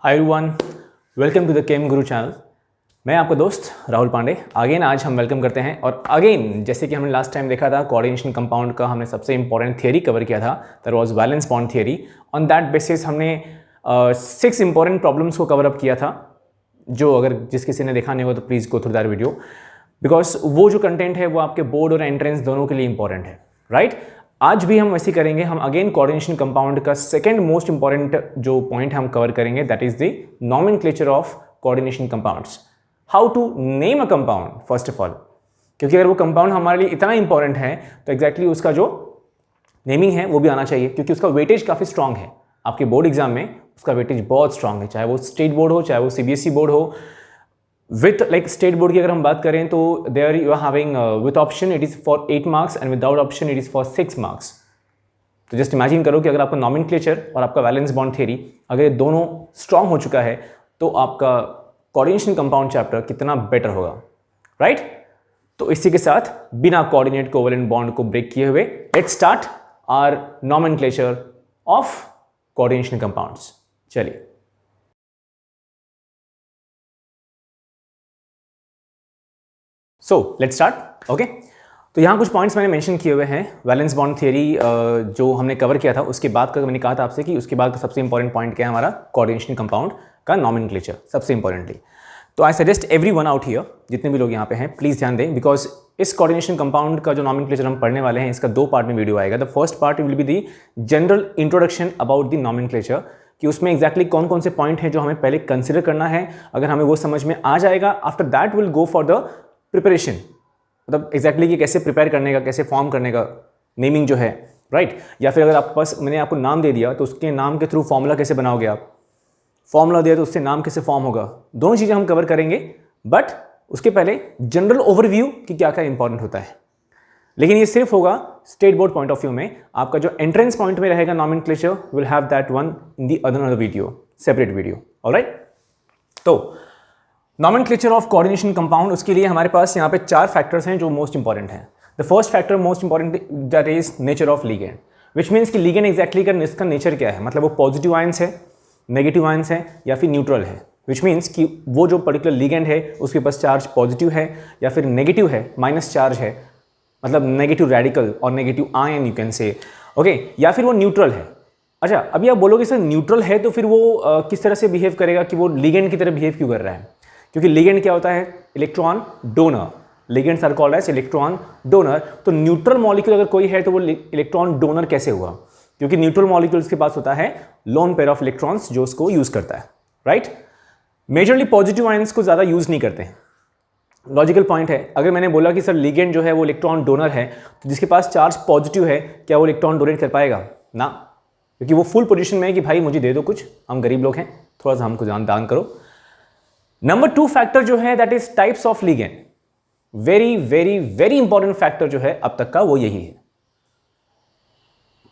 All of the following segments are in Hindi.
Hi everyone, welcome to the chem guru channel. मैं आपका दोस्त राहुल पांडे। अगेन आज हम वेलकम करते हैं और अगेन जैसे कि हमने लास्ट टाइम देखा था कोऑर्डिनेशन कंपाउंड का हमने सबसे इंपॉर्टेंट थियरी कवर किया था, that was valence bond theory. On that basis हमने 6 इंपॉर्टेंट प्रॉब्लम्स को कवर अप किया था, जो अगर जिस किसी ने देखा नहीं हो तो please go through that video, because वो जो कंटेंट है वो आपके बोर्ड और एंट्रेंस दोनों के लिए इंपॉर्टेंट है, राइट। आज भी हम वैसे करेंगे। हम अगेन कोऑर्डिनेशन कंपाउंड का सेकंड मोस्ट इंपॉर्टेंट जो पॉइंट हम कवर करेंगे, that is the nomenclature of coordination compounds. How to name a compound first of all, क्योंकि अगर वो कंपाउंड हमारे लिए इतना इंपॉर्टेंट है तो एग्जैक्टली उसका जो नेमिंग है वो भी आना चाहिए, क्योंकि उसका वेटेज काफ़ी स्ट्रांग है। आपके बोर्ड एग्जाम में उसका वेटेज बहुत स्ट्रांग है, चाहे वो स्टेट बोर्ड हो चाहे वो सीबीएसई बोर्ड हो। विथ लाइक स्टेट बोर्ड की अगर हम बात करें तो there you are having with option it is for 8 marks and without option it is for 6 marks. तो जस्ट इमेजिन करो कि अगर आपका नॉमेनक्लेचर और आपका वैलेंस बॉन्ड थ्योरी अगर ये दोनों स्ट्रांग हो चुका है तो आपका कोऑर्डिनेशन कंपाउंड चैप्टर कितना बेटर होगा, राइट। तो इसी के साथ बिना कोऑर्डिनेट कोवैलेंट बॉन्ड को ब्रेक किए हुए let's start our nomenclature of coordination compounds. चलिए, सो लेट्स स्टार्ट। ओके, तो यहाँ कुछ पॉइंट्स मैंने मेंशन किए हुए हैं। वैलेंस बॉन्ड थियरी जो हमने कवर किया था उसके बाद का मैंने कहा था आपसे कि उसके बाद का सबसे इंपॉर्टेंट पॉइंट क्या है, हमारा कोऑर्डिनेशन कंपाउंड का नॉमेनक्लेचर सबसे इंपॉर्टेंटली। तो I suggest every one out here, जितने भी लोग यहाँ पे हैं प्लीज़ ध्यान दें, बिकॉज इस कोऑर्डिनेशन कंपाउंड का जो नॉमेनक्लेचर हम पढ़ने वाले हैं इसका 2 पार्ट में वीडियो आएगा। The first part will be the general introduction about the nomenclature, कि उसमें एग्जैक्टली कौन कौन से पॉइंट हैं जो हमें पहले कंसिडर करना है। अगर हमें वो समझ में आ जाएगा, after that will go for the preparation, मतलब एग्जैक्टली कि कैसे प्रिपेयर करने का, कैसे फॉर्म करने का, नेमिंग जो है, राइट। या फिर अगर आपके पास मैंने आपको नाम दे दिया तो उसके नाम के थ्रू फॉर्मूला कैसे बनाओगे आप, फॉर्मूला दिया तो उससे नाम कैसे फॉर्म होगा, दोनों चीज़ें हम कवर करेंगे। बट उसके पहले जनरल ओवरव्यू कि क्या क्या इंपॉर्टेंट होता है। लेकिन ये सिर्फ होगा state board point of view में। आपका जो एंट्रेंस पॉइंट में रहेगा nomenclature will have that one in the other video, separate video, alright. तो नॉमेनक्लेचर ऑफ कोऑर्डिनेशन कंपाउंड, उसके लिए हमारे पास यहाँ पे 4 फैक्टर्स हैं जो मोस्ट इंपॉर्टेंट हैं। The first factor most important that is nature of ligand, which means कि लिगेंड एग्जैक्टली का इसका नेचर क्या है, मतलब वो पॉजिटिव आयंस है, नेगेटिव आयंस है या फिर न्यूट्रल है। विच मीन्स कि वो जो पर्टिकुलर लिगेंड है उसके पास चार्ज पॉजिटिव है या फिर नेगेटिव है, माइनस चार्ज है, मतलब नेगेटिव रेडिकल और negative ion you can say, okay, या फिर वो न्यूट्रल है। अच्छा, अभी आप बोलोगे सर न्यूट्रल है तो फिर वो किस तरह से बिहेव करेगा, कि वो लिगेंड की तरह बिहेव क्यों कर रहा है। क्योंकि लिगेंड क्या होता है, electron donor. Ligands are called as electron donor. तो न्यूट्रल मॉलिक्यूल अगर कोई है तो वो इलेक्ट्रॉन डोनर कैसे हुआ, क्योंकि न्यूट्रल मॉलिक्यूल्स के पास होता है लोन पेयर ऑफ इलेक्ट्रॉन्स जो उसको यूज करता है, राइट। मेजरली पॉजिटिव आयंस को ज्यादा यूज नहीं करते हैं। लॉजिकल पॉइंट है, अगर मैंने बोला कि सर लिगेंड जो है वो इलेक्ट्रॉन डोनर है, तो जिसके पास चार्ज पॉजिटिव है क्या वो इलेक्ट्रॉन डोनेट कर पाएगा ना, क्योंकि वो फुल पोजीशन में है कि भाई मुझे दे दो कुछ, हम गरीब लोग हैं, थोड़ा सा हमको दान करो। नंबर 2 फैक्टर जो है that is types of ligand. Very very very important factor जो है अब तक का वो यही है,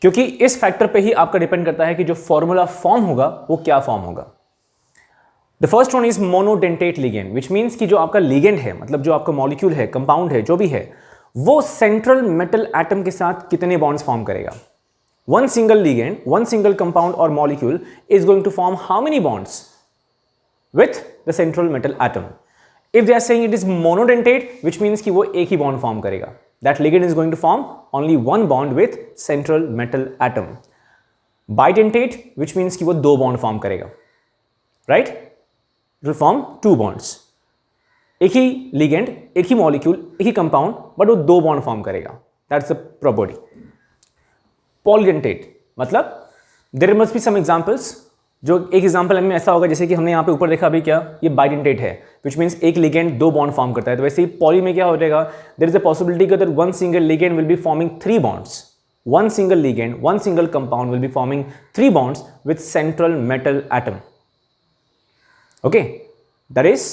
क्योंकि इस फैक्टर पे ही आपका डिपेंड करता है कि जो फॉर्मूला फॉर्म होगा वो क्या फॉर्म होगा। The first one is monodentate ligand, which means कि जो आपका लिगेंड है, मतलब जो आपका मॉलिक्यूल है, कंपाउंड है, जो भी है, वो सेंट्रल मेटल एटम के साथ कितने बॉन्ड्स फॉर्म करेगा। One single ligand, one single compound और molecule is going to form how many bonds with the central metal atom. If they are saying it is monodentate, which means कि वो एक ही bond form करेगा. That ligand is going to form only one bond with central metal atom. Bidentate, which means कि वो 2 bond form करेगा, right? It will form 2 bonds. एक ही ligand, एक ही molecule, एक ही compound, but वो 2 bond form करेगा. That's the property. Polydentate, मतलब there must be some examples. जो एक एग्जांपल में ऐसा होगा जैसे कि हमने यहाँ पे ऊपर देखा अभी, क्या ये बाइडेंटेट है, विच मीन्स एक लिगेंड 2 बॉन्ड फॉर्म करता है। तो वैसे ही पॉली में क्या हो जाएगा, there is a possibility that one single ligand will be forming 3 bonds. One single ligand, one single compound will be forming 3 bonds with central metal atom, okay, that is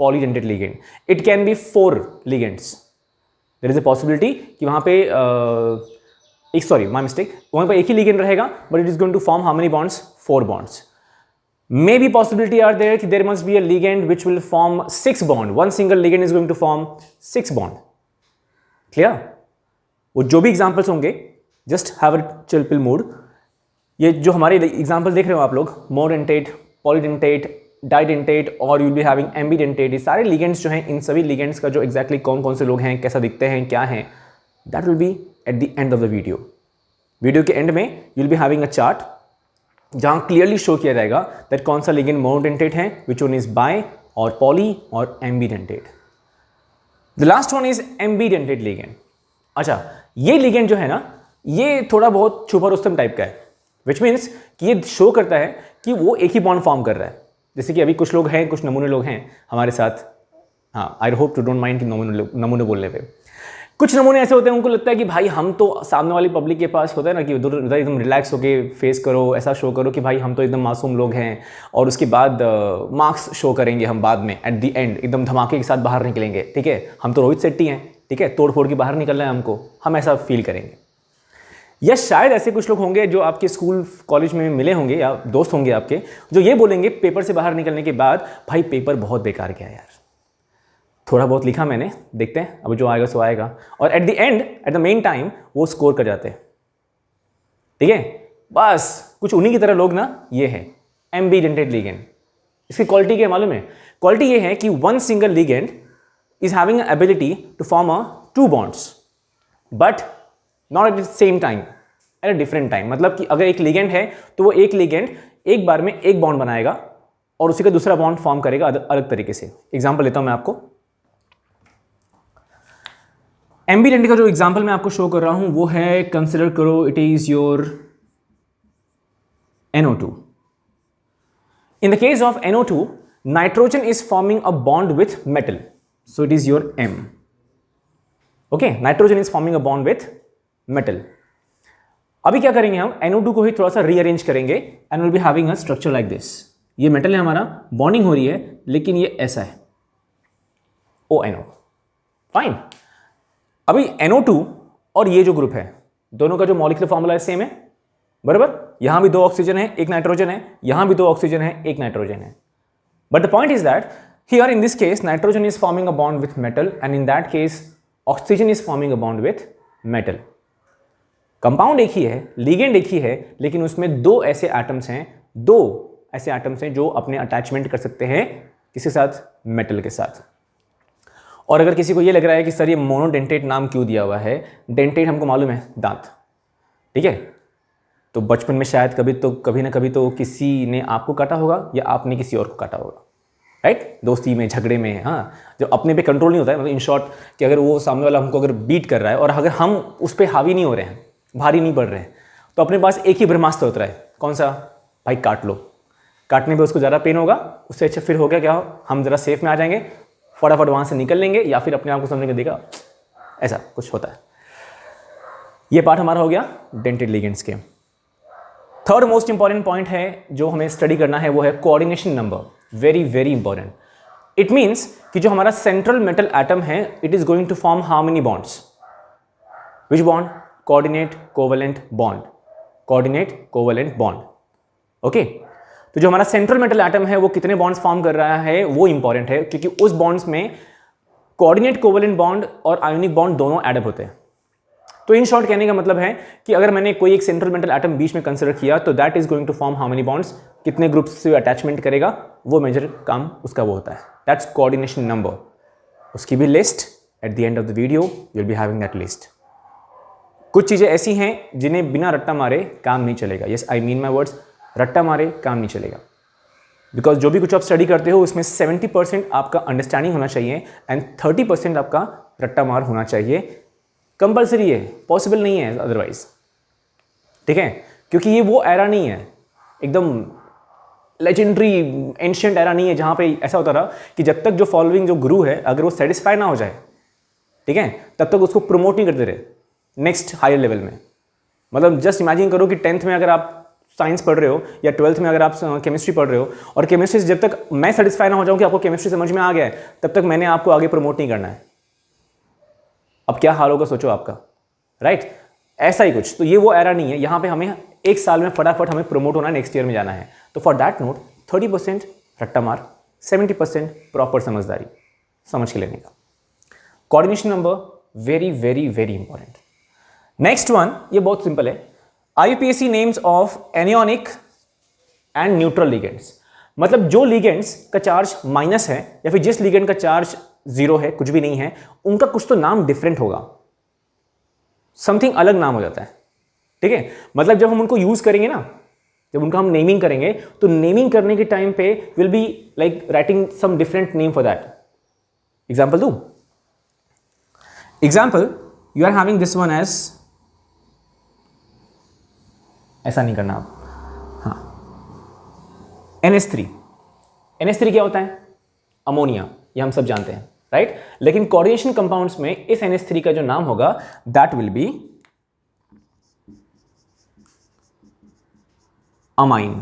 polydentate ligand. It can be 4 ligands. There is a possibility कि वहाँ पे माई मिस्टेक, वहां पर एक ही लिगेंड रहेगा but it is going to form how many bonds, 4 bonds. May be possibility are there कि there must be a ligand which will form 6 bond. One single ligand is going to form 6 bond. Clear? वो जो भी एग्जांपल्स होंगे just have a chill pill mood. ये जो हमारे एग्जांपल देख रहे हो आप लोग, मोनोडेंटेट, पॉलीडेंटेट, डाइडेंटेट और you will be having ambidentate. ये सारे लिगेंड्स जो हैं, इन सभी लिगेंड्स का जो एग्जैक्टली कौन कौन से लोग हैं, कैसा दिखते हैं, क्या हैं, that will B at the end of the video. Video के एंड में you will be having a chart जहां क्लियरली शो किया जाएगा दैट कौन सा लिगेंड मोनोडेंटेट है, विच वन इज बाय और पॉली और ambidentate. The last one is ambidentate ligand. अच्छा, ये लिगेंड जो है ना, ये थोड़ा बहुत छुपा रुस्तम टाइप का है, विच मीन्स कि ये शो करता है कि वो एक ही बॉन्ड फॉर्म कर रहा है। जैसे कि अभी कुछ लोग हैं, कुछ नमूने लोग हैं हमारे साथ, हाँ, I hope to don't mind कि नमूने बोलने पे। कुछ नमूने ऐसे होते हैं, उनको लगता है कि भाई हम तो, सामने वाली पब्लिक के पास होता है ना कि उधर एकदम रिलैक्स होके फेस करो, ऐसा शो करो कि भाई हम तो एकदम मासूम लोग हैं, और उसके बाद मार्क्स शो करेंगे हम बाद में, एट द एंड एकदम धमाके के साथ बाहर निकलेंगे, ठीक है, हम तो रोहित शेट्टी हैं, ठीक है, तोड़ फोड़ के बाहर निकलना है हमको, हम ऐसा फील करेंगे। या शायद ऐसे कुछ लोग होंगे जो आपके स्कूल कॉलेज में मिले होंगे या दोस्त होंगे आपके, जो ये बोलेंगे पेपर से बाहर निकलने के बाद, भाई पेपर बहुत बेकार गया यार, थोड़ा बहुत लिखा मैंने, देखते हैं अब जो आएगा सो आएगा, और at the end, at the main time वो स्कोर कर जाते हैं, ठीक है। बस कुछ उन्हीं की तरह लोग ना ये है एम्बीडेंटेड लिगेंड। इसकी क्वालिटी क्या मालूम है? क्वालिटी ये है कि one single ligand is having ability to form a two bonds but not at the same time, at a different time. मतलब कि अगर एक लिगेंड है तो वो एक लिगेंड एक बार में एक बॉन्ड बनाएगा और उसी का दूसरा बॉन्ड फॉर्म करेगा अलग तरीके से। एग्जाम्पल लेता हूं मैं आपको। एम्बीडेंट का जो एग्जाम्पल मैं आपको शो कर रहा हूं वो है, कंसिडर करो it is your NO2. In the case of NO2, nitrogen is forming a bond with metal, so it is your M. Okay, nitrogen is forming a bond with metal. अभी क्या करेंगे हम, NO2 को ही थोड़ा सा रीअरेंज करेंगे and we'll be having a structure like this. ये मेटल है हमारा, बॉन्डिंग हो रही है, लेकिन ये ऐसा है ONO. फाइन। अभी NO2 और ये जो ग्रुप है, दोनों का जो मॉलिक्यूलर फॉर्मूला है सेम है, बराबर। यहां भी 2 ऑक्सीजन है, 1 नाइट्रोजन है, यहां भी 2 ऑक्सीजन है, 1 नाइट्रोजन है। But the point is that here in this case nitrogen is forming a bond with metal and in that case oxygen is forming a bond with metal. Compound एक ही है, लिगेंड एक ही है, लेकिन उसमें 2 ऐसे एटम्स हैं जो अपने अटैचमेंट कर सकते हैं किसके साथ, मेटल के साथ। और अगर किसी को ये लग रहा है कि सर ये मोनोडेंटेट नाम क्यों दिया हुआ है, डेंटेट हमको मालूम है दांत, ठीक है, तो बचपन में शायद कभी ना कभी तो किसी ने आपको काटा होगा या आपने किसी और को काटा होगा, राइट, दोस्ती में, झगड़े में, हाँ, जो अपने पे कंट्रोल नहीं होता है, मतलब इन शॉर्ट कि अगर वो सामने वाला हमको अगर बीट कर रहा है और अगर हम उस पर हावी नहीं हो रहे हैं, भारी नहीं पड़ रहे हैं, तो अपने पास एक ही ब्रह्मास्त्र होता है, कौन सा, भाई काट लो। काटने पे उसको ज़्यादा पेन होगा, उससे अच्छा फिर हो गया क्या, हम ज़रा सेफ में आ जाएंगे, फटाफट वहाँ से निकल लेंगे, या फिर अपने आप को समझने के देगा, ऐसा कुछ होता है। ये पार्ट हमारा हो गया डेंटेड लिगेंड्स के। थर्ड मोस्ट इंपॉर्टेंट पॉइंट है जो हमें स्टडी करना है, वो है coordination number. Very very important. It means कि जो हमारा सेंट्रल मेटल एटम है, it is going to form how many bonds, which bond, coordinate covalent bond, coordinate covalent bond. Okay, तो जो हमारा सेंट्रल मेटल एटम है वो कितने बॉन्ड्स फॉर्म कर रहा है वो इंपॉर्टेंट है, क्योंकि उस बॉन्ड्स में कोऑर्डिनेट कोवैलेंट बॉन्ड और आयोनिक बॉन्ड दोनों एडअप होते हैं। तो इन शॉर्ट कहने का मतलब है कि अगर मैंने कोई एक सेंट्रल मेटल एटम बीच में कंसिडर किया तो that is going to form how many bonds, कितने ग्रुप्स से अटैचमेंट करेगा, वो मेजर काम उसका वो होता है, दैट्स कोऑर्डिनेशन नंबर। उसकी भी list at the end of the video you will be having that list. कुछ चीज़ें ऐसी हैं जिन्हें बिना रट्टा मारे काम नहीं चलेगा। Yes, I mean my words, रट्टा मारे काम नहीं चलेगा, बिकॉज जो भी कुछ आप स्टडी करते हो उसमें 70% आपका अंडरस्टैंडिंग होना चाहिए एंड 30% आपका रट्टा मार होना चाहिए। कंपल्सरी है, पॉसिबल नहीं है अदरवाइज, ठीक है, क्योंकि ये वो एरा नहीं है, एकदम लेजेंडरी एंशिएंट एरा नहीं है जहाँ पे ऐसा होता रहा कि जब तक जो फॉलोइंग जो गुरु है अगर वो सेटिस्फाई ना हो जाए, ठीक है, तब तक उसको प्रमोट नहीं करते रहे नेक्स्ट हायर लेवल में। मतलब जस्ट इमेजिन करो कि 10th में अगर आप साइंस पढ़ रहे हो या 12th में अगर आप केमिस्ट्री पढ़ रहे हो, और केमिस्ट्री से जब तक मैं सेटिस्फाई ना हो जाऊं कि आपको केमिस्ट्री समझ में आ गया है, तब तक मैंने आपको आगे प्रमोट नहीं करना है। अब क्या हाल होगा सोचो आपका, राइट? ऐसा ही कुछ। तो ये वो एरा नहीं है, यहाँ पे हमें एक साल में फटाफट हमें प्रमोट होना है, नेक्स्ट ईयर में जाना है। तो फॉर दैट नोट 30% रट्टा मार, 70% प्रॉपर समझदारी समझ के लेने का। Coordination number very very very important. Next one, ये बहुत सिंपल है, IUPAC names of एनियोनिक and neutral ligands. मतलब जो लिगेंड्स का चार्ज माइनस है या फिर जिस लिगेंड का चार्ज 0 है, कुछ भी नहीं है, उनका कुछ तो नाम डिफरेंट होगा, समथिंग अलग नाम हो जाता है। ठीक है, मतलब जब हम उनको यूज करेंगे ना, जब उनका हम नेमिंग करेंगे, तो नेमिंग करने के टाइम पे will be like writing some different name for that. Example two, example you are having this one edge, ऐसा नहीं करना आप, हाँ, NH3। NH3 क्या होता है? अमोनिया, ये हम सब जानते हैं, राइट? लेकिन कोऑर्डिनेशन कंपाउंड्स में इस NH3 का जो नाम होगा दैट विल बी अमाइन।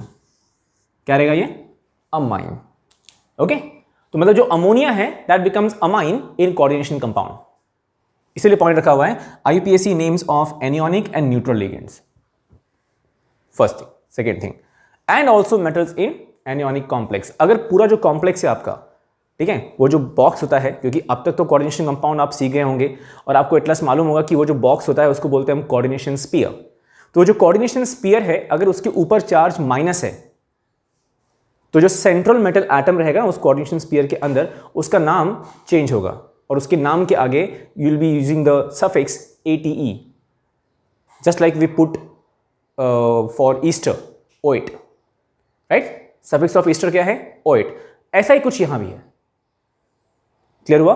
क्या रहेगा ये? अमाइन। ओके, तो मतलब जो अमोनिया है that becomes amine in coordination compound, इसीलिए पॉइंट रखा हुआ है IUPAC names of एनियोनिक and neutral ligands, first thing. Second thing, and also metals in एनियोनिक complex. अगर पूरा जो कॉम्प्लेक्स है आपका, ठीक है, वो जो बॉक्स होता है, क्योंकि अब तक तो कोऑर्डिनेशन कंपाउंड आप सीख गए होंगे और आपको एटलस मालूम होगा कि वो जो बॉक्स होता है उसको बोलते हैं हम कोऑर्डिनेशन स्फीयर। तो जो कोऑर्डिनेशन स्फीयर है, अगर उसके ऊपर चार्ज माइनस है, तो जो सेंट्रल मेटल एटम रहेगा उस कोऑर्डिनेशन स्फीयर के अंदर, उसका नाम चेंज होगा और उसके नाम के आगे you will be using the suffix ATE, just like we put for ester OIT, right? Suffix of ester क्या है? OIT। ऐसा ही कुछ यहां भी है। क्लियर हुआ?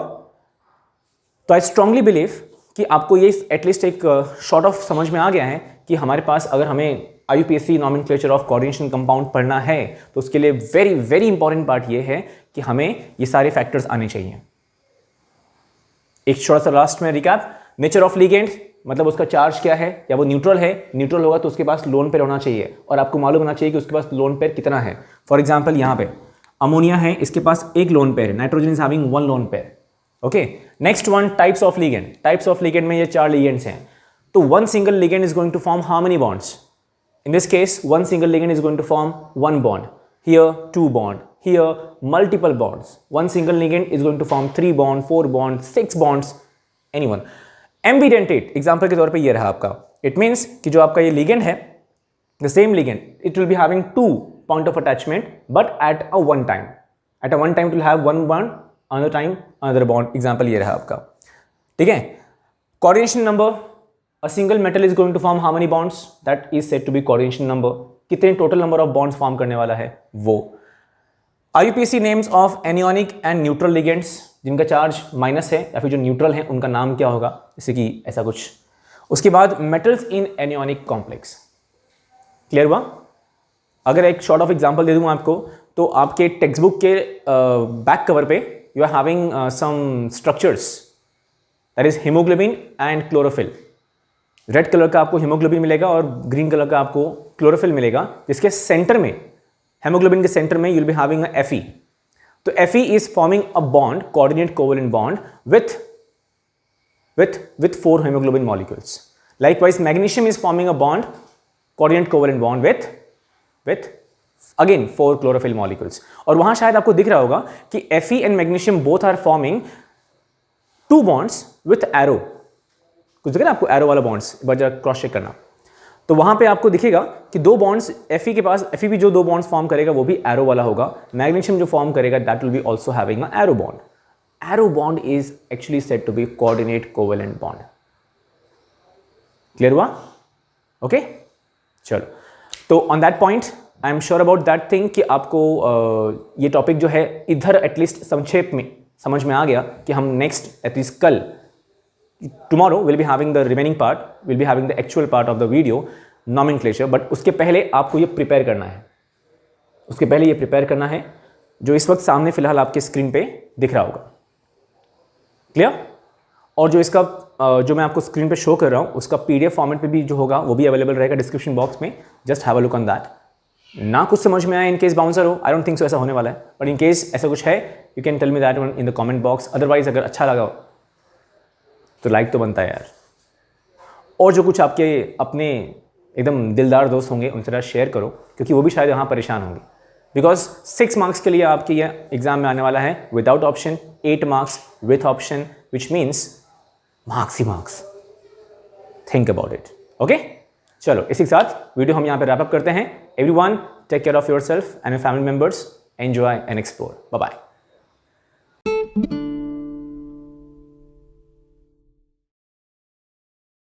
तो आई स्ट्रांगली बिलीव कि आपको ये एटलीस्ट एक शॉर्ट ऑफ समझ में आ गया है कि हमारे पास अगर हमें IUPAC nomenclature of coordination compound पढ़ना है तो उसके लिए वेरी वेरी इंपॉर्टेंट पार्ट ये है कि हमें ये सारे फैक्टर्स आने चाहिए। एक छोटा सा लास्ट में रिकैप, नेचर ऑफ लिगेंड, मतलब उसका चार्ज क्या है, या वो न्यूट्रल है, न्यूट्रल होगा तो उसके पास लोन पेयर होना चाहिए और आपको मालूम होना चाहिए कि उसके पास लोन पेयर कितना है। फॉर एग्जाम्पल यहाँ पे अमोनिया है, इसके पास एक लोन पेयर है, nitrogen is having 1 lone pair. Okay, next one, types of ligand. Types of ligand में ये 4 लिगेंड्स हैं, तो one single ligand is going to form how many bonds? In this case, one single ligand is going to form 1 bond. Here 2 bond. Here multiple bonds. One single ligand is going to form 3 bond, 4 bond, 6 bonds. Anyone. Ambidentate example के तौर पे ये रहा आपका. It means कि जो आपका ये ligand है, the same ligand, it will be having 2 point of attachment, but at a one time. At a one time it will have 1 bond, another time another bond. Example ये रहा आपका. ठीक है? Coordination number. A single metal is going to form how many bonds? That is said to be coordination number. कितने total number of bonds form करने वाला है वो. IUPAC names of anionic and neutral ligands, जिनका चार्ज माइनस है या फिर जो न्यूट्रल है उनका नाम क्या होगा, जैसे कि ऐसा कुछ. उसके बाद मेटल्स इन एनियोनिक कॉम्प्लेक्स. क्लियर हुआ? अगर एक शॉर्ट ऑफ एग्जांपल दे दूं आपको, तो आपके टेक्स्ट बुक के बैक कवर पे you are having some structures, that is haemoglobin and chlorophyll. Red colour का आपको हीमोग्लोबिन मिलेगा और ग्रीन कलर का आपको क्लोरोफिल मिलेगा, जिसके सेंटर में, हेमोग्लोबिन के सेंटर में, you will be having a Fe. तो Fe is forming a bond, coordinate covalent bond with 4 hemoglobin molecules. Likewise, magnesium is forming a bond, coordinate covalent bond with again 4 chlorophyll molecules. और वहां शायद आपको दिख रहा होगा कि Fe and magnesium both are forming 2 bonds with arrow. कुछ दिखे ना आपको एरो वाला बॉन्ड्स, एक बार जरा क्रॉस चेक करना, तो वहां पे आपको दिखेगा कि 2 बॉन्ड्स Fe के पास, Fe भी जो 2 बॉन्ड्स फॉर्म करेगा वो भी एरो वाला होगा. मैग्नीशियम जो फॉर्म करेगा that will be also having a arrow bond. Arrow bond is actually said to be coordinate covalent bond. Clear हुआ? ओके, चलो, तो on that point I am sure about that thing कि आपको ये टॉपिक जो है इधर एटलीस्ट संक्षेप में समझ में आ गया कि हम नेक्स्ट एटलीस्ट कल, tomorrow we'll be having the remaining part, we'll be having the actual part of the video nomenclature, but उसके पहले आपको ये प्रिपेयर करना है, उसके पहले ये प्रिपेयर करना है जो इस वक्त सामने फिलहाल आपके स्क्रीन पे दिख रहा होगा. क्लियर? और जो इसका जो मैं आपको स्क्रीन पे शो कर रहा हूँ उसका PDF फॉर्मेट पे भी जो होगा वो भी अवेलेबल रहेगा डिस्क्रिप्शन बॉक्स में. Just have a look on that. ना कुछ समझ में आया, इन केस बाउंसर हो, आई डोंट थिंक सो ऐसा होने वाला है, बट इन केस ऐसा कुछ है you can tell me that one in the comment box. Otherwise अगर अच्छा लगा तो लाइक तो बनता है यार, और जो कुछ आपके अपने एकदम दिलदार दोस्त होंगे उनसे ज़रा शेयर करो, क्योंकि वो भी शायद यहाँ परेशान होंगे. बिकॉज 6 मार्क्स के लिए आपके ये एग्जाम में आने वाला है without option, 8 marks with option, which means marks he marks. Think about it. Okay, चलो इसी के साथ वीडियो हम यहाँ पे रैप अप करते हैं. Everyone take care of yourself and your family members. Enjoy and explore. Bye bye.